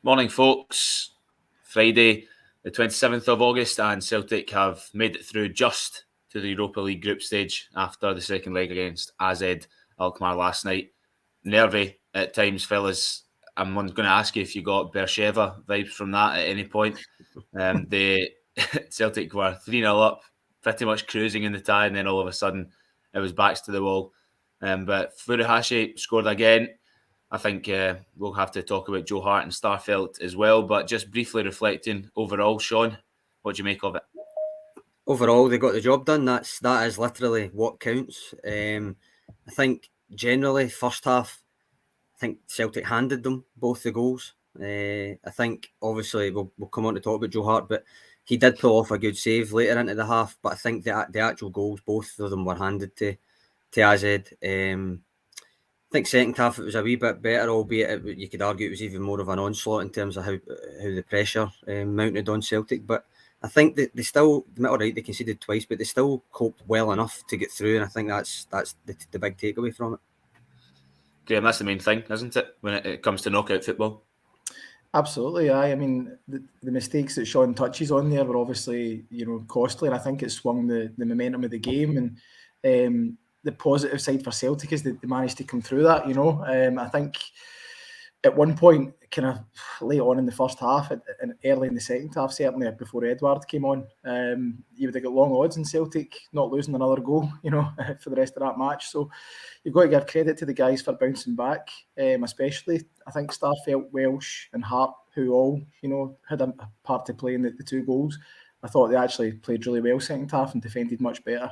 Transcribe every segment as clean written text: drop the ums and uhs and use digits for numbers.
Morning, folks. Friday, the 27th of August, and Celtic have made it through just to the Europa League group stage after the second leg against AZ Alkmaar last night. Nervy at times, fellas. I'm going to ask you if you got Beersheva vibes from that at any point. The Celtic were 3-0 up, pretty much cruising in the tie, and then all of a sudden it was backs to the wall. But Furuhashi scored again. I think we'll have to talk about Joe Hart and Starfelt as well, but just briefly reflecting overall, Sean, what do you make of it? Overall, they got the job done. That is literally what counts. I think generally first half, I think Celtic handed them both the goals. I think obviously we'll come on to talk about Joe Hart, but he did pull off a good save later into the half. But I think the actual goals, both of them were handed to AZ. I think second half it was a wee bit better, albeit you could argue it was even more of an onslaught in terms of how the pressure mounted on Celtic. But I think that they still, all right, they conceded twice, but they still coped well enough to get through, and I think that's the big takeaway from it. Graham, that's the main thing, isn't it, when it comes to knockout football? Absolutely, aye. I mean, the mistakes that Sean touches on there were obviously, costly, and I think it swung the momentum of the game. And the positive side for Celtic is that they managed to come through that. I think at one point, kind of late on in the first half and early in the second half, certainly before Edward came on, you would have got long odds in Celtic not losing another goal, for the rest of that match. So you've got to give credit to the guys for bouncing back, especially I think Starfelt, Welsh and Hart, who all, had a part to play in the two goals. I thought they actually played really well second half and defended much better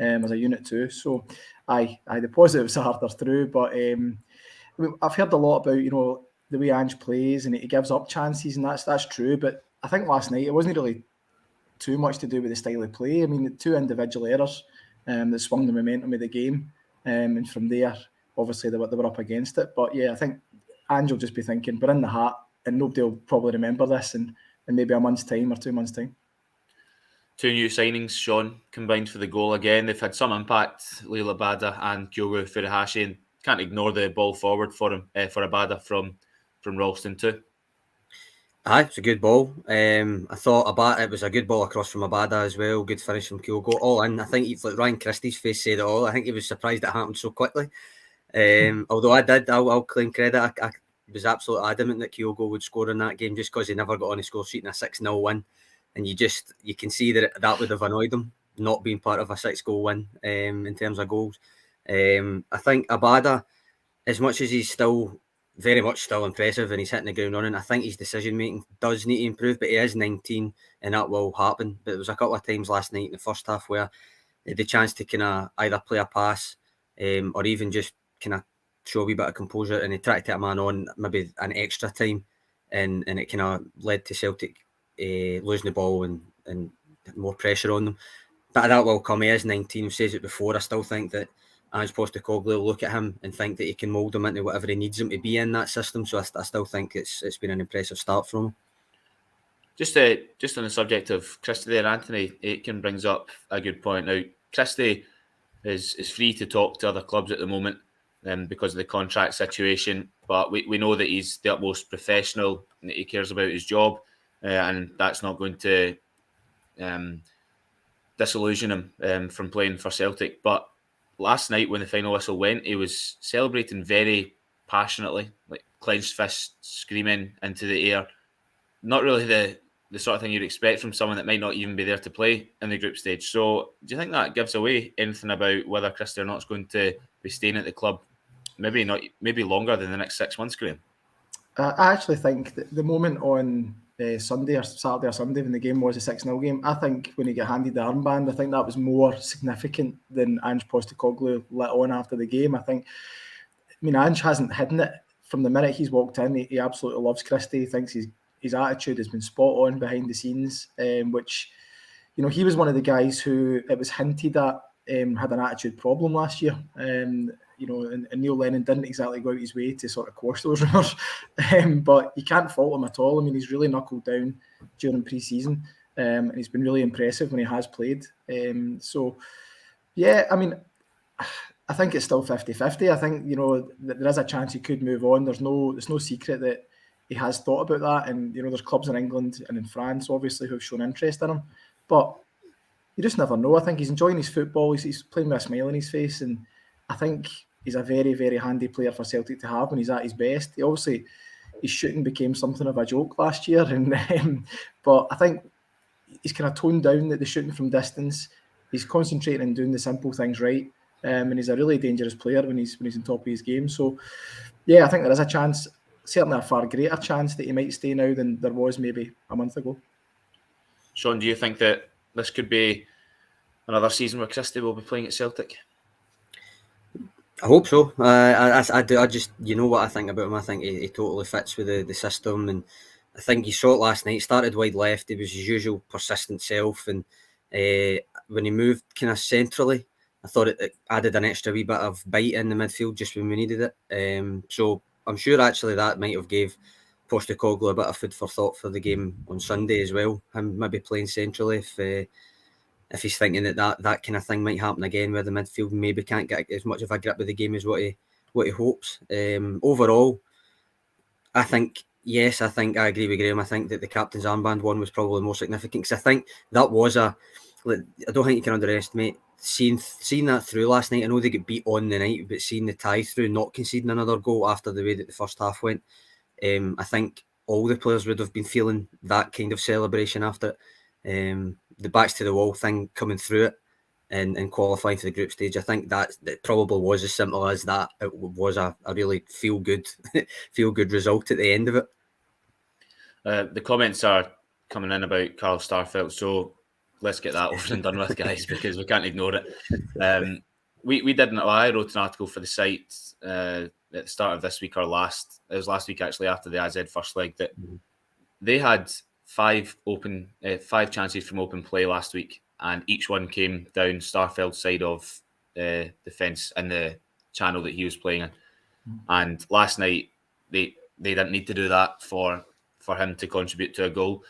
as a unit too. So the positives are they're through, but I've heard a lot about, the way Ange plays and he gives up chances, and that's true. But I think last night it wasn't really too much to do with the style of play. I mean, the two individual errors that swung the momentum of the game, and from there, obviously they were up against it. But yeah, I think Ange will just be thinking, we're in the hat, and nobody will probably remember this in maybe a month's time or 2 months' time. Two new signings, Sean, combined for the goal again. They've had some impact, Leila Abada and Kyogo Furuhashi, and can't ignore the ball forward for him, for Abada from Ralston too. Aye, it's a good ball. I thought it was a good ball across from Abada as well. Good finish from Kyogo. All in. I think like Ryan Christie's face said it all. I think he was surprised it happened so quickly. Although I'll claim credit. I was absolutely adamant that Kyogo would score in that game just because he never got on the score sheet in a 6-0 win. And you can see that would have annoyed him, not being part of a 6-goal win in terms of goals. I think Abada, as much as he's very much still impressive and he's hitting the ground running, I think his decision making does need to improve, but he is 19 and that will happen. But there was a couple of times last night in the first half where he had the chance to kind of either play a pass or even just kind of show a wee bit of composure, and he tried to take a man on maybe an extra time, and it kind of led to Celtic losing the ball and more pressure on them. But that will come. He is 19. I've said it before. I still think that Ange Postecoglou will look at him and think that he can mould him into whatever he needs him to be in that system. So I still think it's been an impressive start from him. Just on the subject of Christie there, Anthony Aitken brings up a good point. Now, Christie is free to talk to other clubs at the moment because of the contract situation, but we know that he's the utmost professional and that he cares about his job, and that's not going to disillusion him from playing for Celtic. But last night when the final whistle went, he was celebrating very passionately, like clenched fists, screaming into the air. Not really the sort of thing you'd expect from someone that might not even be there to play in the group stage. So do you think that gives away anything about whether Christie or not is going to be staying at the club maybe longer than the next 6 months, Graham? I actually think that the moment on Saturday or Sunday when the game was a 6-0 game, I think when he got handed the armband, I think that was more significant than Ange Postecoglou let on after the game. Ange hasn't hidden it from the minute he's walked in. He absolutely loves Christie. He thinks his attitude has been spot on behind the scenes, which, he was one of the guys who it was hinted at had an attitude problem last year. And Neil Lennon didn't exactly go out his way to sort of quash those rumours. But you can't fault him at all. I mean, he's really knuckled down during pre-season, and he's been really impressive when he has played. I think it's still 50-50. I think, there is a chance he could move on. It's no secret that he has thought about that. And there's clubs in England and in France, obviously, who have shown interest in him. But you just never know. I think he's enjoying his football. He's playing with a smile on his face, and I think he's a very, very handy player for Celtic to have when he's at his best. His shooting became something of a joke last year, but I think he's kind of toned down the shooting from distance. He's concentrating on doing the simple things right, and he's a really dangerous player when he's on top of his game. So, yeah, I think there is a chance, certainly a far greater chance, that he might stay now than there was maybe a month ago. Sean, do you think that this could be another season where Christie will be playing at Celtic? I hope so. I do. I just, what I think about him. I think he totally fits with the system, and I think you saw it last night. He started wide left. He was his usual persistent self, and when he moved kind of centrally, I thought it added an extra wee bit of bite in the midfield just when we needed it. So I'm sure actually that might have gave Postecoglou a bit of food for thought for the game on Sunday as well. Him maybe playing centrally if he's thinking that kind of thing might happen again, where the midfield maybe can't get as much of a grip with the game as what he hopes. Overall, I think I agree with Graham. I think that the captain's armband one was probably more significant, because I think that was I don't think you can underestimate seeing that through last night. I know they get beat on the night, but seeing the tie through, not conceding another goal after the way that the first half went, I think all the players would have been feeling that kind of celebration after it. The backs to the wall thing coming through it and qualifying for the group stage, I think that probably was as simple as that. It was a really feel good result at the end of it. The comments are coming in about Carl Starfelt, so let's get that over and done with, guys, because we can't ignore it. We did I wrote an article for the site at the start of this week, it was last week actually, after the AZ first leg, that they had five chances from open play last week, and each one came down Starfeld's side of the fence in the channel that he was playing in. And last night they didn't need to do that for him to contribute to a goal.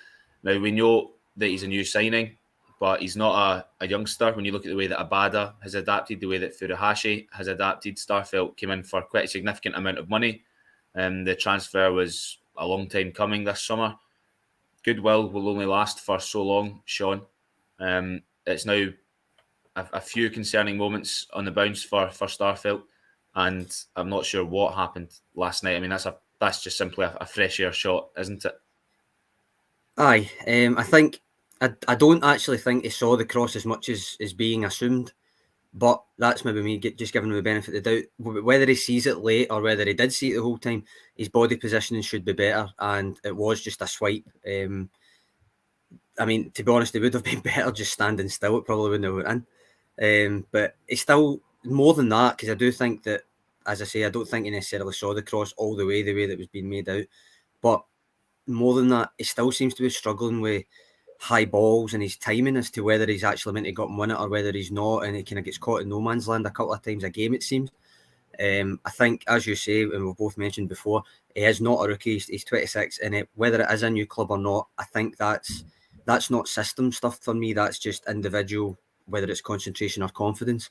Now we know that he's a new signing, but he's not a youngster. When you look at the way that Abada has adapted, the way that Furuhashi has adapted, Starfelt came in for quite a significant amount of money. The transfer was a long time coming this summer. Goodwill will only last for so long, Sean. It's now a few concerning moments on the bounce for Starfelt, and I'm not sure what happened last night. I mean, that's just simply a fresh air shot, isn't it? Aye, I think I don't actually think he saw the cross as much as is being assumed, but that's maybe me just giving him the benefit of the doubt. Whether he sees it late or whether he did see it the whole time, his body positioning should be better, and it was just a swipe. I mean, to be honest, it would have been better just standing still. It probably wouldn't have went in. But it's still more than that, because I do think that, as I say, I don't think he necessarily saw the cross all the way that was being made out. But more than that, he still seems to be struggling with high balls and his timing as to whether he's actually meant to go and win it or whether he's not, and he kind of gets caught in no man's land a couple of times a game, it seems. I think, as you say, and we've both mentioned before, he is not a rookie. He's 26, and whether it is a new club or not, I think that's not system stuff for me. That's just individual, whether it's concentration or confidence.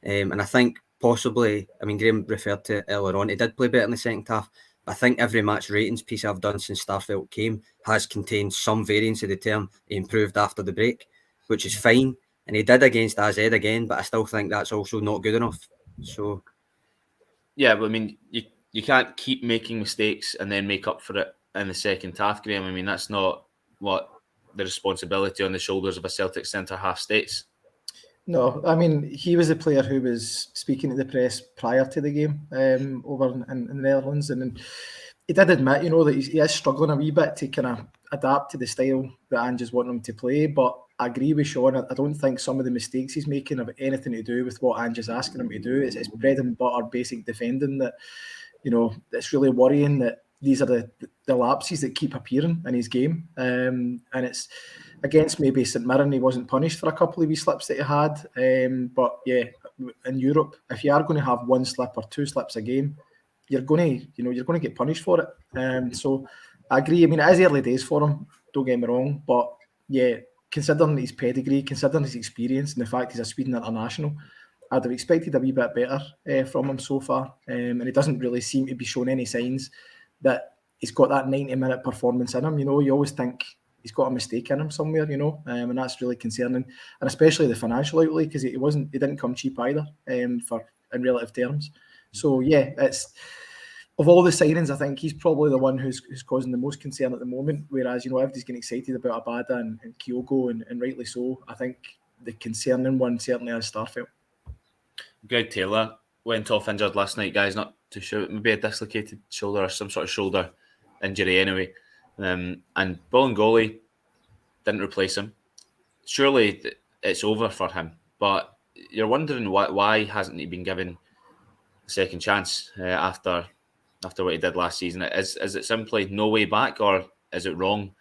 And I think possibly, I mean, Graham referred to it earlier on, he did play better in the second half. I think every match ratings piece I've done since Starfelt came has contained some variance of the term he improved after the break, which is fine. And he did against AZ again, but I still think that's also not good enough. So, yeah, but I mean, you can't keep making mistakes and then make up for it in the second half, Graham. I mean, that's not what the responsibility on the shoulders of a Celtic centre-half states. No, I mean, he was the player who was speaking to the press prior to the game over in the Netherlands, and he did admit, that he is struggling a wee bit to kind of adapt to the style that Ange is wanting him to play. But I agree with Sean. I don't think some of the mistakes he's making have anything to do with what Ange is asking him to do. It's bread and butter basic defending that, it's really worrying that these are the lapses that keep appearing in his game. And it's against maybe St Mirren, he wasn't punished for a couple of wee slips that he had. But yeah, in Europe, if you are going to have one slip or two slips a game, you're going to get punished for it. So I agree. I mean, it is early days for him, don't get me wrong, but yeah, considering his pedigree, considering his experience, and the fact he's a Sweden international, I'd have expected a wee bit better from him so far. And he doesn't really seem to be showing any signs that he's got that 90-minute performance in him. You know, you always think he's got a mistake in him somewhere, you know, and that's really concerning. And especially the financial outlay, because he didn't come cheap either, for in relative terms. So yeah, it's of all the signings, I think he's probably the one who's causing the most concern at the moment. Whereas, you know, everybody's getting excited about Abada and Kyogo, and rightly so. I think the concerning one certainly is Starfelt. Greg Taylor went off injured last night, guys. Not too sure, maybe a dislocated shoulder or some sort of shoulder injury anyway. And Bolingoli didn't replace him. Surely it's over for him. But you're wondering why hasn't he been given a second chance after what he did last season? Is it simply no way back, or is it wrong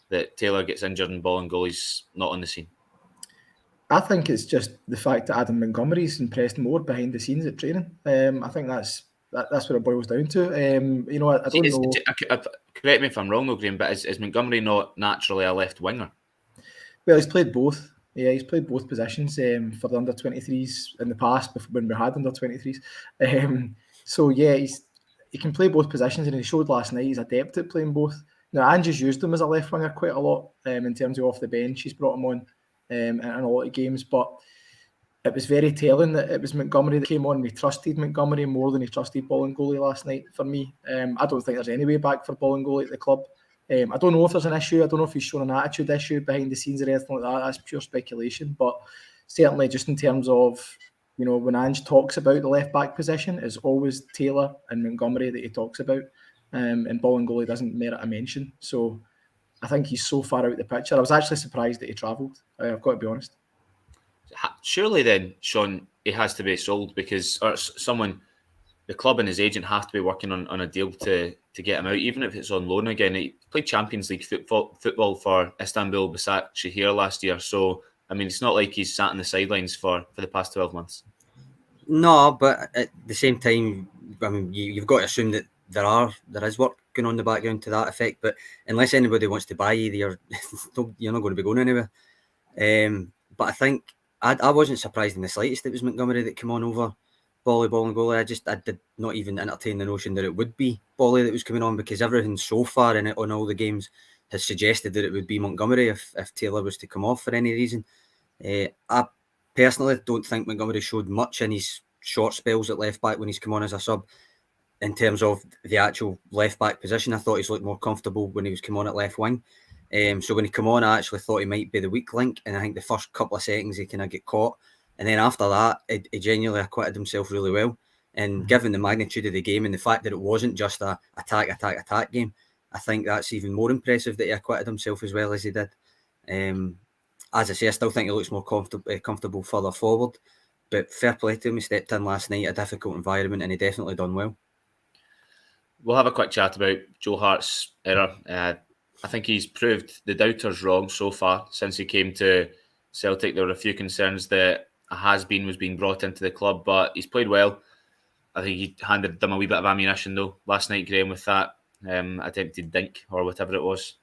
that Taylor gets injured and Bolingoli's not on the scene? I think it's just the fact that Adam Montgomery's impressed more behind the scenes at training. I think that's what it boils down to. You know, I don't know. Correct me if I'm wrong, though, Graham, but is Montgomery not naturally a left winger? Well, he's played both. Yeah, he's played both positions for the under-23s in the past when we had under-23s. So yeah, he can play both positions, and he showed last night he's adept at playing both. Now, Angie's used him as a left winger quite a lot in terms of off the bench. He's brought him on in a lot of games, but it was very telling that it was Montgomery that came on, and he trusted Montgomery more than he trusted Bolingoli last night for me. I don't think there's any way back for Bolingoli at the club. I don't know if there's an issue. I don't know if he's shown an attitude issue behind the scenes or anything like that. That's pure speculation. But certainly just in terms of, you know, when Ange talks about the left-back position, it's always Taylor and Montgomery that he talks about. And Bolingoli doesn't merit a mention. So I think he's so far out the picture. I was actually surprised that he travelled. I've got to be honest. Surely then, Sean, he has to be sold because the club and his agent have to be working on a deal to get him out, even if it's on loan again. He played Champions League football for Istanbul Başakşehir last year. So, I mean, it's not like he's sat on the sidelines for the past 12 months. No, but at the same time, I mean, you've got to assume that there is work going on in the background to that effect. But unless anybody wants to buy you, you're not going to be going anywhere. But I think I wasn't surprised in the slightest it was Montgomery that came on over Bolingoli. I did not even entertain the notion that it would be Bolly that was coming on, because everything so far in it on all the games has suggested that it would be Montgomery if Taylor was to come off for any reason. I personally don't think Montgomery showed much in his short spells at left back when he's come on as a sub. In terms of the actual left back position, I thought he's looked more comfortable when he was come on at left wing. So when he come on, I actually thought he might be the weak link, and I think the first couple of seconds he kind of get caught. And then after that, he genuinely acquitted himself really well. And given the magnitude of the game and the fact that it wasn't just a attack game, I think that's even more impressive that he acquitted himself as well as he did. As I say, I still think he looks more comfortable further forward. But fair play to him, he stepped in last night, a difficult environment, and he definitely done well. We'll have a quick chat about Joe Hart's error. I think he's proved the doubters wrong so far since he came to Celtic. There were a few concerns that a has-been was being brought into the club, but he's played well. I think he handed them a wee bit of ammunition, though, last night, Graham, with that attempted dink or whatever it was.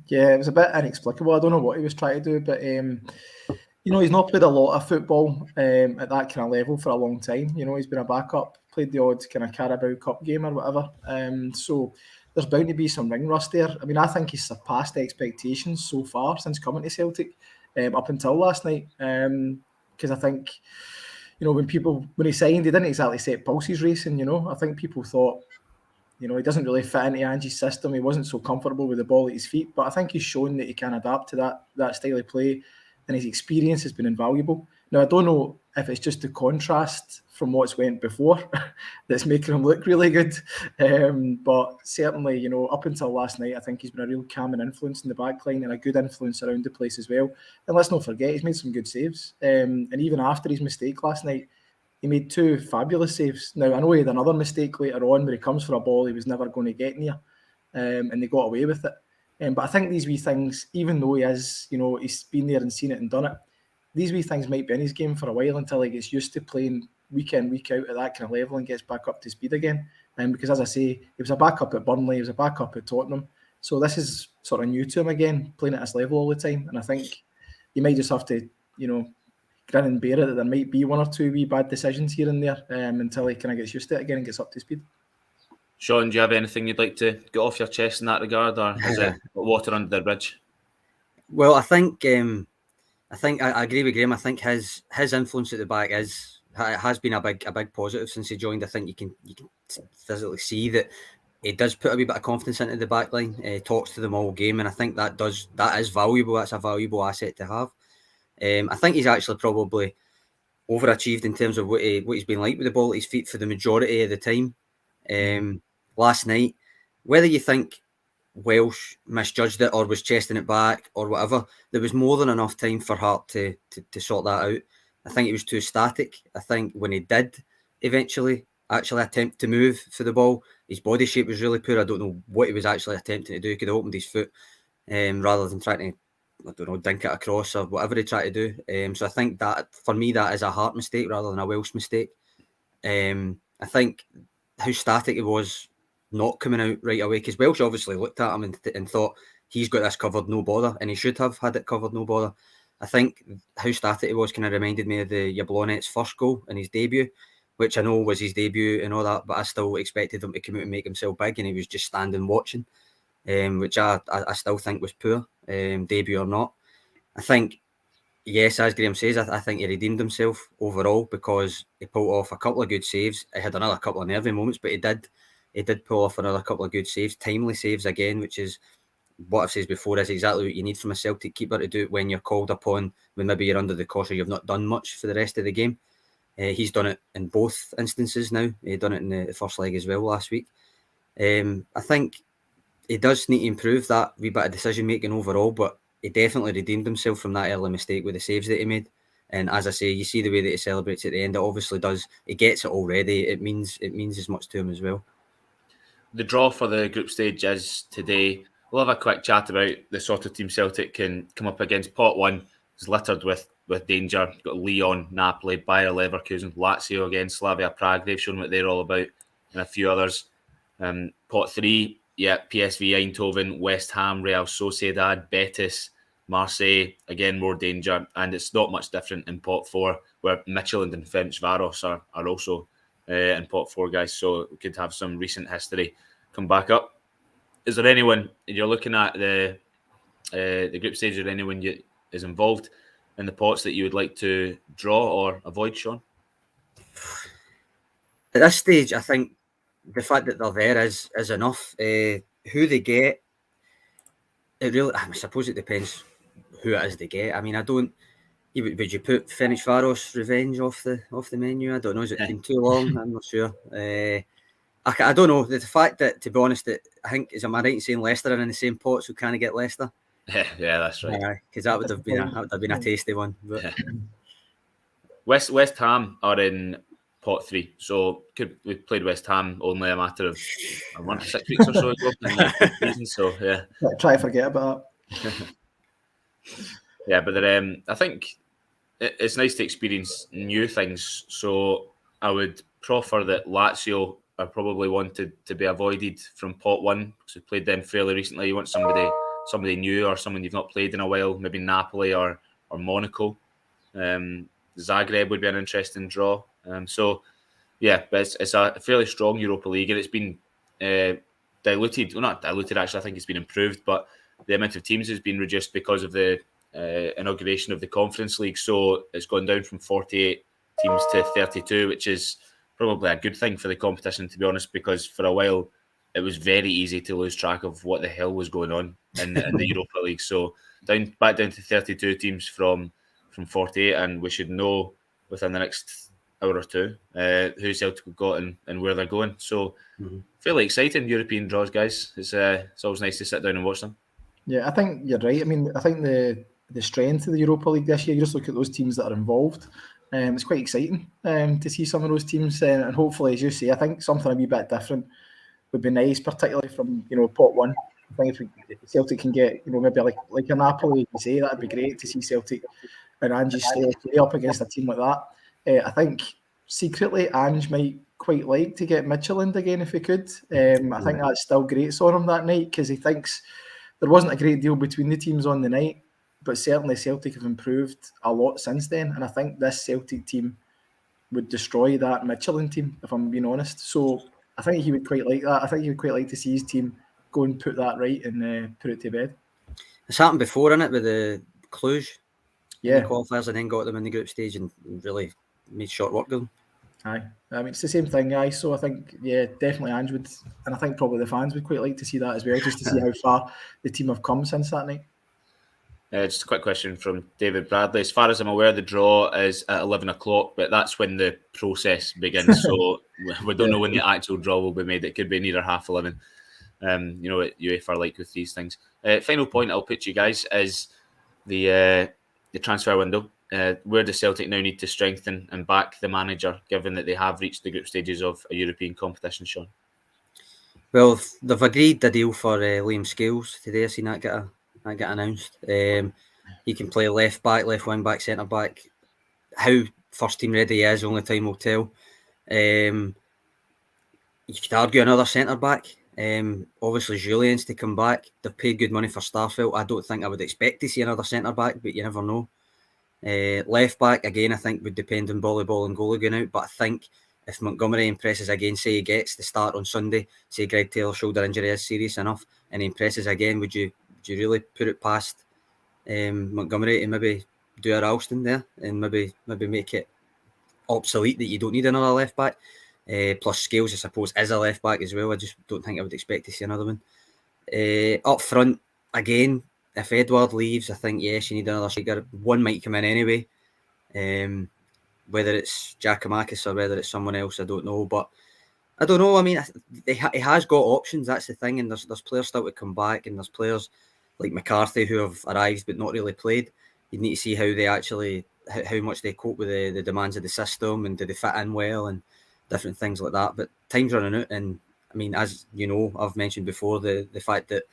Yeah, it was a bit inexplicable. I don't know what he was trying to do, but you know, he's not played a lot of football at that kind of level for a long time. You know, he's been a backup, played the odd kind of Carabao Cup game or whatever. So there's bound to be some ring rust there. I mean, I think he's surpassed expectations so far since coming to Celtic up until last night. Because I think, you know, when he signed, he didn't exactly set pulses racing. You know, I think people thought, you know, he doesn't really fit into Angie's system. He wasn't so comfortable with the ball at his feet, but I think he's shown that he can adapt to that style of play, and his experience has been invaluable. Now, I don't know if it's just the contrast from what's went before that's making him look really good, but certainly, you know, up until last night, I think he's been a real calming influence in the back line and a good influence around the place as well. And let's not forget, he's made some good saves. And even after his mistake last night, he made two fabulous saves. Now, I know he had another mistake later on where he comes for a ball he was never going to get near, and they got away with it. But I think these wee things, even though he is, you know, he's been there and seen it and done it, these wee things might be in his game for a while until he gets used to playing week in, week out at that kind of level and gets back up to speed again. Because as I say, he was a backup at Burnley, he was a backup at Tottenham. So this is sort of new to him again, playing at this level all the time. And I think you might just have to, you know, grin and bear it that there might be one or two wee bad decisions here and there until he kind of gets used to it again and gets up to speed. Sean, do you have anything you'd like to get off your chest in that regard, or is it water under the bridge? Well, I think I agree with Graham. I think his influence at the back has been a big positive since he joined. I think you can physically see that he does put a wee bit of confidence into the back line. He talks to them all game, and I think that is valuable. That's a valuable asset to have. I think he's actually probably overachieved in terms of what he's been like with the ball at his feet for the majority of the time. Last night, whether you think Welsh misjudged it or was chesting it back or whatever, there was more than enough time for Hart to sort that out. I think it was too static. I think when he did eventually actually attempt to move for the ball, his body shape was really poor. I don't know what he was actually attempting to do. He could have opened his foot rather than trying to, I don't know, dink it across or whatever he tried to do. So I think that, for me, that is a Hart mistake rather than a Welsh mistake. I think how static he was not coming out right away, because Welsh obviously looked at him and thought he's got this covered, no bother, and he should have had it covered, no bother. I think how static he was kind of reminded me of the Jablonec's first goal in his debut, which I know was his debut and all that, but I still expected him to come out and make himself big, and he was just standing watching, which I still think was poor, debut or not. I think, yes, as Graham says, I think he redeemed himself overall because he pulled off a couple of good saves. He had another couple of nervy moments, but he did pull off another couple of good saves, timely saves again, which is what I've said before, is exactly what you need from a Celtic keeper to do it when you're called upon, when maybe you're under the cosh or you've not done much for the rest of the game. He's done it in both instances now. He done it in the first leg as well last week. I think he does need to improve that wee bit of decision making overall, but he definitely redeemed himself from that early mistake with the saves that he made. And as I say, you see the way that he celebrates at the end. It obviously does. He gets it already. It means as much to him as well. The draw for the group stage is today. We'll have a quick chat about the sort of team Celtic can come up against. Pot 1 is littered with danger. You've got Lyon, Napoli, Bayer Leverkusen, Lazio again, Slavia Prague. They've shown what they're all about, and a few others. Pot 3, PSV Eindhoven, West Ham, Real Sociedad, Betis, Marseille. Again, more danger, and it's not much different in Pot 4, where Midtjylland and Ferencváros are also in Pot 4, guys. So we could have some recent history come back up. Is there anyone you're looking at the group stage, or anyone is involved in the pots that you would like to draw or avoid, Sean? At this stage, I think the fact that they're there is enough. Who they get, it really, I suppose it depends who it is they get. I mean, I don't. Would you put Ferencváros revenge off the menu? I don't know. Has it been too long? I'm not sure. I don't know. The fact that, to be honest, I think, am I right in saying Leicester are in the same pot, so can I get Leicester? Yeah, that's right. Because that would have been a tasty one. But. Yeah. West Ham are in pot 3, so we played West Ham only a matter of 6 weeks or so ago in the season. So yeah, try to forget about that. Yeah, but I think it's nice to experience new things. So I would proffer that Lazio are probably wanted to be avoided from pot 1 because we played them fairly recently. You want somebody new or someone you've not played in a while, maybe Napoli or Monaco. Zagreb would be an interesting draw. So yeah, but it's a fairly strong Europa League, and it's been diluted. Well, not diluted, actually. I think it's been improved, but the amount of teams has been reduced because of the inauguration of the Conference League. So it's gone down from 48 teams to 32, which is probably a good thing for the competition, to be honest, because for a while it was very easy to lose track of what the hell was going on in the Europa League. So back down to 32 teams from 48, and we should know within the next hour or two who Celtic have got and where they're going. So fairly exciting European draws, guys. It's always nice to sit down and watch them. Yeah, I think you're right. I mean, I think the strength of the Europa League this year, you just look at those teams that are involved. It's quite exciting to see some of those teams, and hopefully, as you say, I think something a wee bit different would be nice, particularly from pot 1. I think if Celtic can get maybe like a Napoli, you say, that'd be great to see Celtic and Ange stay up against a team like that. I think secretly Ange might quite like to get Midtjylland again if he could. I think that's still great on him that night because he thinks there wasn't a great deal between the teams on the night, but certainly Celtic have improved a lot since then, and I think this Celtic team would destroy that Midtjylland team, if I'm being honest. So I think he would quite like that. I think he would quite like to see his team go and put that right and put it to bed. It's happened before, innit, with the Cluj in the Yeah, qualifiers and then got them in the group stage and really made short work of them. aye. I mean, it's the same thing, aye. So I think, yeah, definitely Ange would, and I think probably the fans would quite like to see that as well, just to see how far the team have come since that night. Just a quick question from David Bradley. As far as I'm aware, the draw is at 11 o'clock, but that's when the process begins. So we don't know when the actual draw will be made. It could be near 11:30. You know what UEFA are like with these things. Final point I'll put to you guys is the transfer window. Where does Celtic now need to strengthen and back the manager, given that they have reached the group stages of a European competition, Sean? Well, they've agreed a deal for Liam Scales today. I've seen that get announced. He can play left back, left wing back, centre back. How first team ready he is, only time will tell. You could argue another centre back. Obviously, Julian's to come back. They've paid good money for Starfelt. I don't think I would expect to see another centre back, but you never know. Left back, again, I think would depend on Volleyball and Gola going out, but I think if Montgomery impresses again, say he gets the start on Sunday, say Greg Taylor's shoulder injury is serious enough, and he impresses again, would you really put it past Montgomery to maybe do a Ralston there and maybe make it obsolete that you don't need another left back? Plus Scales, I suppose, is a left back as well. I just don't think I would expect to see another one. Up front, again, if Edward leaves, I think, yes, you need another striker. One might come in anyway. Whether it's Giacomakis or whether it's someone else, I don't know. But I don't know. I mean, he has got options. That's the thing. And there's players still to come back. And there's players like McCarthy who have arrived but not really played. You need to see how they actually, how much they cope with the demands of the system and do they fit in well and different things like that. But time's running out. And I mean, as you know, I've mentioned before, the fact that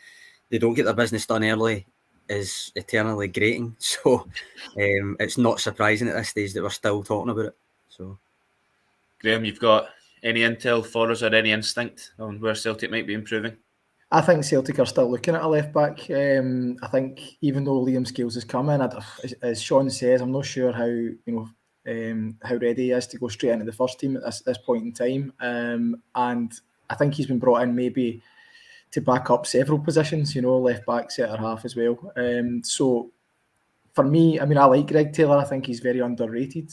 they don't get their business done early is eternally grating. So it's not surprising at this stage that we're still talking about it. So, Graham, you've got any intel for us or any instinct on where Celtic might be improving? I think Celtic are still looking at a left back. I think even though Liam Scales has come in, as Sean says, I'm not sure how how ready he is to go straight into the first team at this point in time. And I think he's been brought in maybe to back up several positions, left back, centre half as well. So for me, I mean, I like Greg Taylor. I think he's very underrated.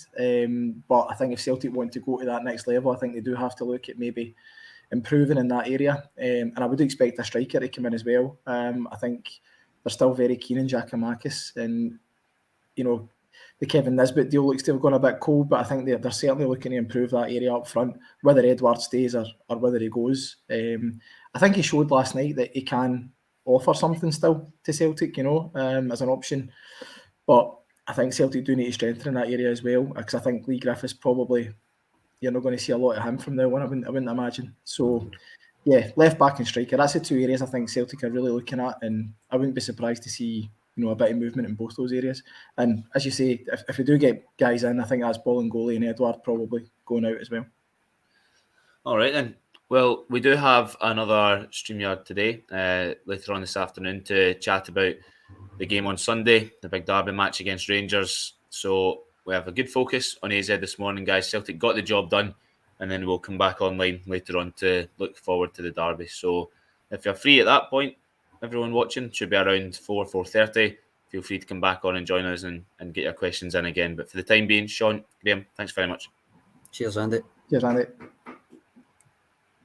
But I think if Celtic want to go to that next level, I think they do have to look at maybe improving in that area. And I would expect a striker to come in as well. I think they're still very keen on Giacomakis. And, the Kevin Nisbet deal looks to have gone a bit cold, but I think they're certainly looking to improve that area up front, whether Edward stays or whether he goes. I think he showed last night that he can offer something still to Celtic, as an option. But I think Celtic do need to strengthen in that area as well, because I think Lee Griffiths probably, you're not going to see a lot of him from now on, I wouldn't imagine. So, yeah, left back and striker, that's the two areas I think Celtic are really looking at, and I wouldn't be surprised to see a bit of movement in both those areas. And as you say, if we do get guys in, I think that's Bolingoli and Edward probably going out as well. All right then. Well, we do have another StreamYard today, later on this afternoon, to chat about the game on Sunday, the big derby match against Rangers. So we have a good focus on AZ this morning, guys. Celtic got the job done, and then we'll come back online later on to look forward to the derby. So if you're free at that point, everyone watching should be around 4:30. Feel free to come back on and join us and get your questions in again. But for the time being, Sean, Graham, thanks very much. cheers, Andy. Cheers, Andy.